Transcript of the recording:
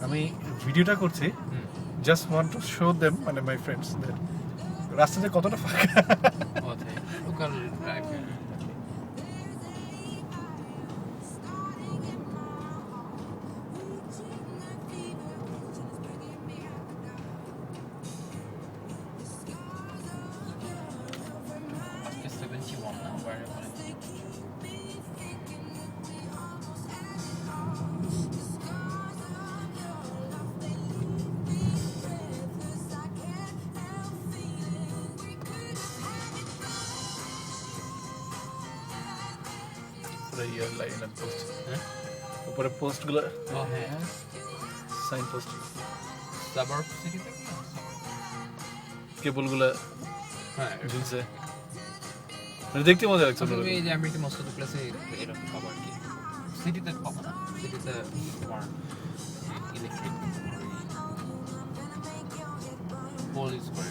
আমি ভিডিওটা করছি just want to show them মানে মাই ফ্রেন্ডস দ্যাট রাস্তাতে কতটা ফাঁকা লোকাল ড্রাইভ আজকে 71 না বাইরে মানে ইয়ার লাইন আর পোস্ট হ্যাঁ উপরে পোস্টগুলো ও হ্যাঁ সাইন পোস্ট সাবার্ব সিটিতে কেবলগুলো হ্যাঁ ঝুলছে মানে দেখতে মজা লাগছে আসলে এই যে আমেরিকান মস্ত প্লেসে এরকম খাবার কি সিটিতে পাবো না সিটিতে তোমার ইলেকট্রিক পোল ইউজ করে